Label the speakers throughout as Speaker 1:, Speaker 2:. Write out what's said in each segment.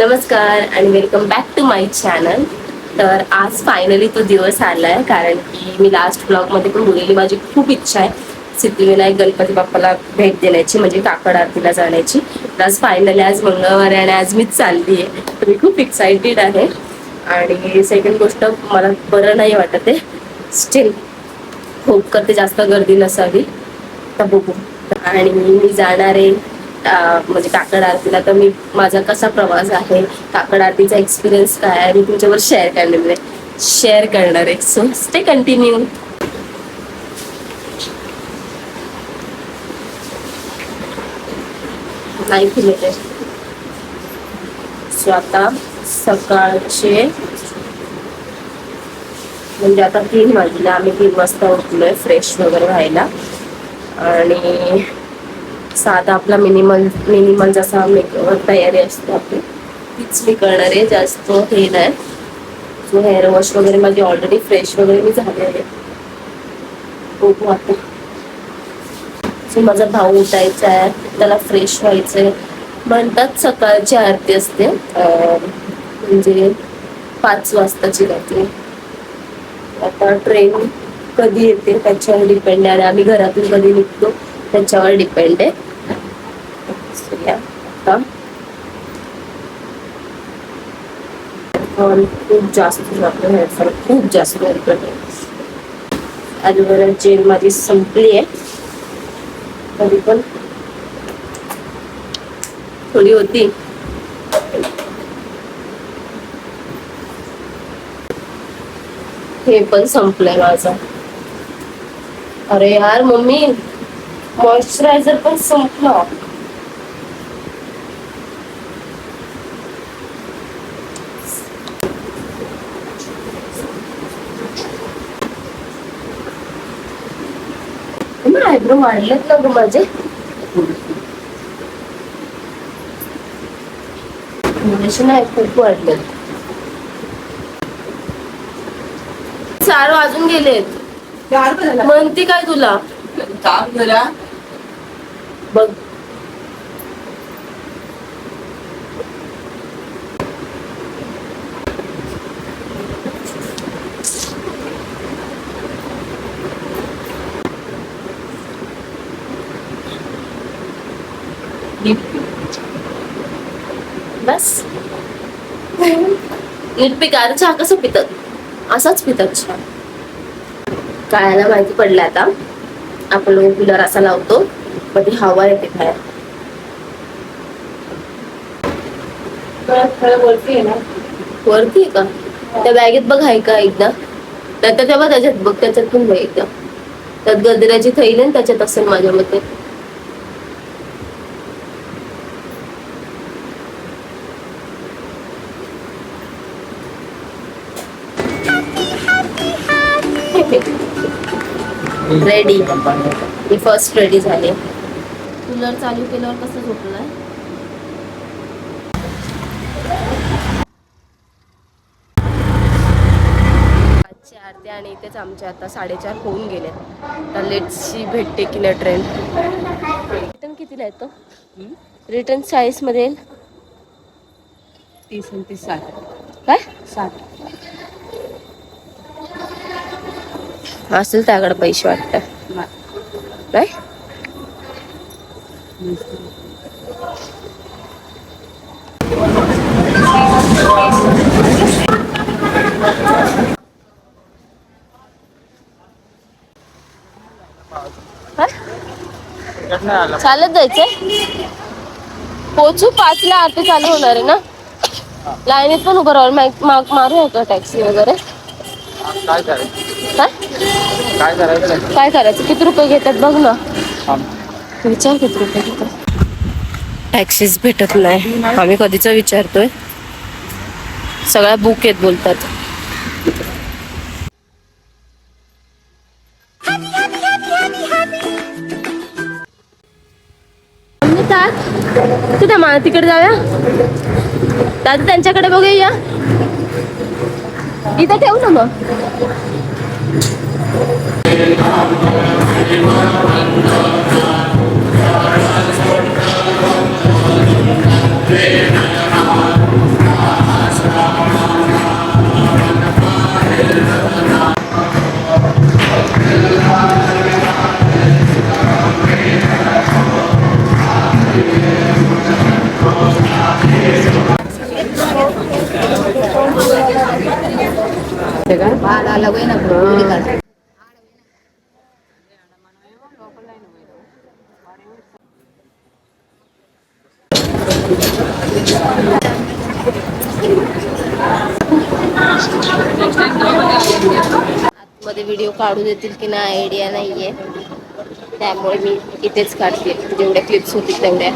Speaker 1: नमस्कार आणि welcome back to my channel. तर आज फायनली तो दिवस आलाय, कारण की मी लास्ट ब्लॉगमध्ये पण बोललेली माझी खूप इच्छा आहे सिद्धिविनायक गणपती बाप्पाला भेट देण्याची, म्हणजे काकड आरतीला जाण्याची. तर आज फायनली आज मंगळवार आहे आणि आज मीच चालली आहे, तर मी खूप एक्सायटेड आहे. आणि सेकंड गोष्ट, मला बरं नाही वाटत आहे स्टील. होप करते जास्त गर्दी नसावी, तर बघू. आणि मी जाणार आहे म्हणजे काकड आरतीला. तर मी माझा कसा प्रवास आहे, काकड आरतीचा एक्सपिरियन्स काय आहे, मी तुमच्यावर शेअर करणार आहे. So stay continue. नाही फिरले. सो आता सकाळचे म्हणजे आता 3 वाजले, आम्ही 3 वाजता उठलोय फ्रेश वगैरे व्हायला. आणि साधा आपला मिनिमल जसा मेकअप तयारी असते आपली तीच मी करणार आहे, जास्त हे नाही. सो हेअर वॉश वगैरे माझी ऑलरेडी फ्रेश वगैरे मी झाले आहे. बघू आता. सो माझा भाऊ उठायचा आहे, त्याला फ्रेश व्हायचंय. म्हणतात सकाळची आरती असते, म्हणजे 5 वाजताची राहते. आता ट्रेन कधी येते त्याच्यावर डिपेंड आहे, आणि आम्ही घरातून कधी निघतो त्याच्यावर डिपेंड आहे. आता खूप जास्त हेडफोन खूप जास्त ॲलोवेरा जेल माझी संपली आहे, तरी पण थोडी होती. हे पण संपलंय माझं. अरे यार मम्मी, मॉइश्चरायझर पण संपलं. आयब्रो वाढलेत ना ग माझे. नाही, खूप वाढलेत. 4 वाजून गेलेत. म्हणती काय तुला काम करा बघ. बस नीट पिकार. चहा कसं पितात, असाच पितात चहा. कायला माहिती पडलं आता. आपण लोक कूलर असा लावतो, मग ती हवा येते बाहेर. वरती आहे ना, वरती आहे का? त्या बॅगेत बघ, आहे का एकदा. तेव्हा त्याच्यात बघ, त्याच्यात पण बघ एकदा. त्यात गजऱ्याची थैली आणि त्याच्यात असेल माझ्या मते. रेडी. मी फर्स्ट रेडी झाले. कूलर चालू केल्यावर कसं झोपलाय. आजची आरती आणि इथेच आमचे आता 4:30 होऊन गेले. तर लेट्सची भेटते की नाही ट्रेन. रिटर्न कितीला येतो? रिटर्न 40 मध्ये येईल.
Speaker 2: 30 आणि 30 60.
Speaker 1: काय
Speaker 2: 60
Speaker 1: असेल त्याकडे पैसे वाटतं. काय चालत जायचंय. पोचू 5ला आरती चालू होणार आहे ना. लाईनीत पण उभं राहून मारू का टॅक्सी वगैरे. काय करायचं किती रुपये घेतात बघ ना. विचार किती रुपये घेतात. टॅक्सीच भेटत नाही. आम्ही कधीचा विचारतोय, सगळ्या बुक आहेत बोलतात. तू त्या तिकडे जाऊया दादा, त्यांच्याकडे बघूया. इथं ठेवू ना मग. मध्ये व्हिडिओ काढू देतील की नाही आयडिया नाहीये, त्यामुळे मी इथेच काढते जेवढ्या क्लिप्स होतील तेवढ्या.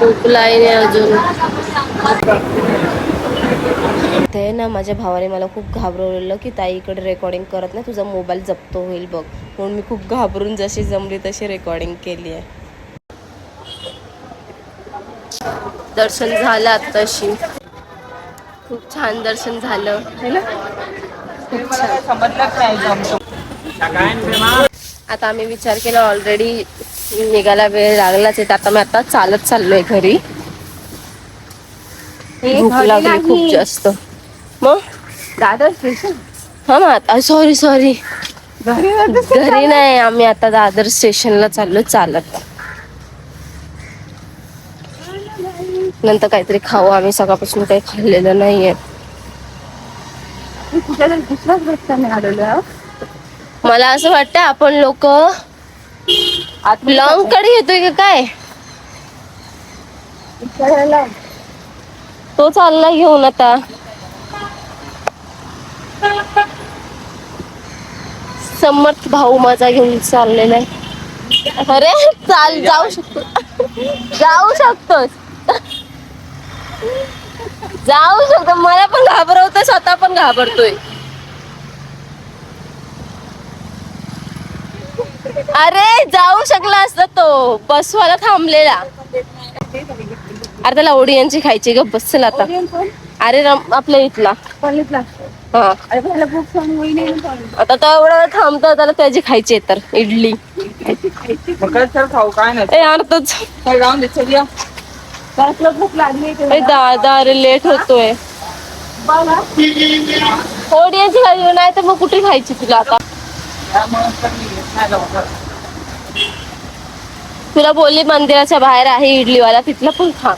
Speaker 1: खूप लाईन आहे अजून. ते ना माझ्या भावाने मला खूप घाबरवलेलं की ताई इकडे रेकॉर्डिंग करत नाही, तुझा मोबाईल जप्त होईल बघ. म्हणून मी खूप घाबरून जशी जमली तशी रेकॉर्डिंग केली आहे. दर्शन झालं आताशी, खूप छान दर्शन झालं. आता आम्ही विचार केला, ऑलरेडी निघायला वेळ लागलाच आहे, आता मी आता चालत चाललोय घरी. भूक लागली खूप जास्त. मग दादर स्टेशन, हा ना, सॉरी घरी नाही, आम्ही आता दादर स्टेशनला चाललो चालत. नंतर काहीतरी खाऊ, आम्ही सकाळपासून काही खाल्लेलं नाहीये. दुसराच रस्ता नाही आलेला. मला असं वाटतं आपण लोक लॉंग कडे येतोय का काय. तो चालला घेऊन आता. समर्थ भाऊ माझा घेऊन चाललेला आहे. अरे चाल, जाऊ शकतोस जाऊ शकतो. मला पण घाबरवतोय, स्वतः पण घाबरतोय. अरे जाऊ शकला असता तो, बसवाला थांबलेला. अरे त्याला ओडियनची खायची ग, बसल आता. अरे आपल्या इथला हा. आता तो एवढा थांबतो, त्याला त्याची खायची तर इडली. दादा अरे लेट होतोय. ओडियनची खायची नाही तर मग कुठे खायची तुला आता. तुला बोलली मंदिराच्या बाहेर आहे इडलीवाला, तिथला पण खा.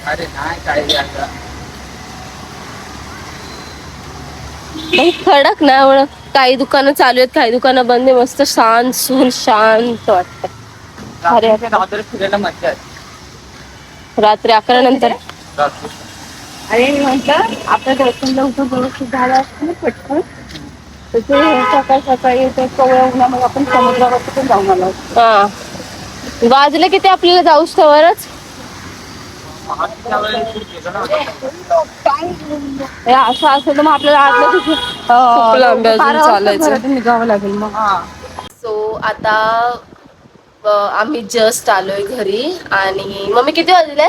Speaker 1: खडक ना एवढं. काही दुकानं चालू आहेत, काही दुकानं बंद आहे. मस्त शांत शांत वाटत. रात्री 11 नंतर. अरे म्हटलं आपल्या दर्शन लवकर व्यवस्थित झालं असतं ना पटकन, तर ते सकाळी कवळ्या उन्हामध्ये आपण समुद्रावरती पण जाऊन आलो. हा, वाजले किती आपल्याला जाऊस तवरच. असं असेल तर मग आपल्याला चालायचं, निघावं लागेल मग. सो आता आम्ही जस्ट आलोय घरी. आणि मम्मी किती वाजले?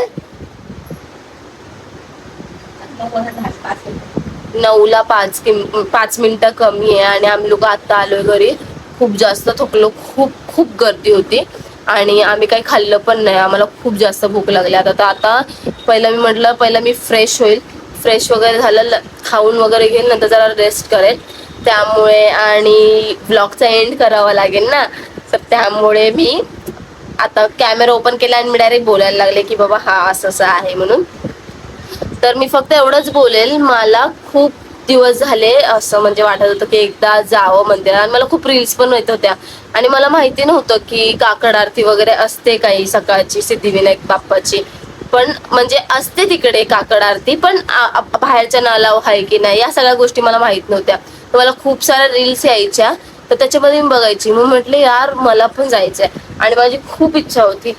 Speaker 1: 9ला 5 मिनिटं कमी आहे. आणि आम्ही लोक आता आलोय घरी. खूप जास्त थकलो, खूप गर्दी होती. आणि आम्ही काही खाल्लं पण नाही, आम्हाला खूप जास्त भूक लागली. आता पहिलं मी म्हटलं, पहिलं मी फ्रेश होईल, फ्रेश वगैरे झालं, खाऊन वगैरे घेईन, नंतर जरा रेस्ट करेल. त्यामुळे आणि ब्लॉगचा एंड करावा लागेल ना, तर त्यामुळे मी आता कॅमेरा ओपन केला आणि मी डायरेक्ट बोलायला लागले की बाबा हा असं आहे म्हणून. तर मी फक्त एवढंच बोलेल, मला खूप दिवस झाले असं म्हणजे वाटत होतं की एकदा जावं मंदिरात. आणि मला खूप रील्स पण येत होत्या आणि मला माहिती नव्हतं की काकड आरती वगैरे असते काही सकाळची सिद्धिविनायक बाप्पाची. पण म्हणजे असते तिकडे काकड आरती, पण बाहेरच्या नालाव आहे की नाही या सगळ्या गोष्टी मला माहित नव्हत्या. तर मला खूप साऱ्या रील्स यायच्या, तर त्याच्यामध्ये मी बघायची. मग म्हटले यार मला पण जायचंय आणि माझी खूप इच्छा होती.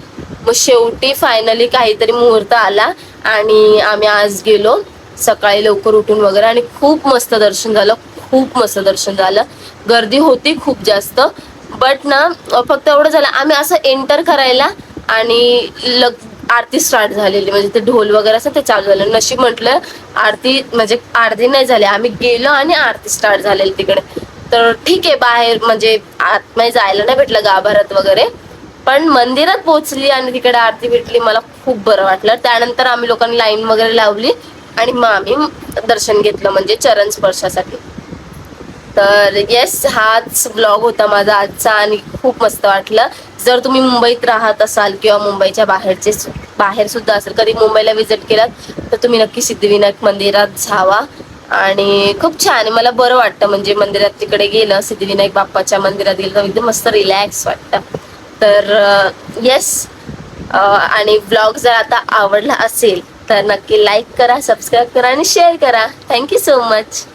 Speaker 1: मग शेवटी फायनली काहीतरी मुहूर्त आला आणि आम्ही आज गेलो सकाळी लवकर उठून वगैरे. आणि खूप मस्त दर्शन झालं, खूप मस्त दर्शन झालं. गर्दी होती खूप जास्त, बट ना फक्त एवढं झालं, आम्ही असं एंटर करायला आणि आरती स्टार्ट झालेली, म्हणजे ते ढोल वगैरे असं ते चालू झालं. नशीब म्हटलं आरती म्हणजे अर्धी नाही झाली, आम्ही गेलो आणि आरती स्टार्ट झालेली तिकडे. तर ठीक आहे, बाहेर म्हणजे आतमध्ये जायला नाही भेटलं गाभाऱ्यात वगैरे, पण मंदिरात पोहोचली आणि तिकडे आरती भेटली, मला खूप बरं वाटलं. त्यानंतर आम्ही लोकांनी लाईन वगैरे लावली आणि मग आम्ही दर्शन घेतलं, म्हणजे चरण स्पर्शासाठी. तर येस, हाच ब्लॉग होता माझा आजचा आणि खूप मस्त वाटलं. जर तुम्ही मुंबईत राहत असाल किंवा मुंबईच्या बाहेर सुद्धा असेल, कधी मुंबईला व्हिजिट केलात तर तुम्ही नक्की सिद्धिविनायक मंदिरात जावा. आणि खूप छान आहे, मला बरं वाटतं म्हणजे मंदिरात तिकडे गेलं, सिद्धिविनायक बाप्पाच्या मंदिरात गेलं तर एकदम मस्त रिलॅक्स वाटतं. तर येस, आणि ब्लॉग जर आता आवडला असेल तर नक्की लाईक करा, सबस्क्राईब करा आणि शेअर करा. Thank you so much.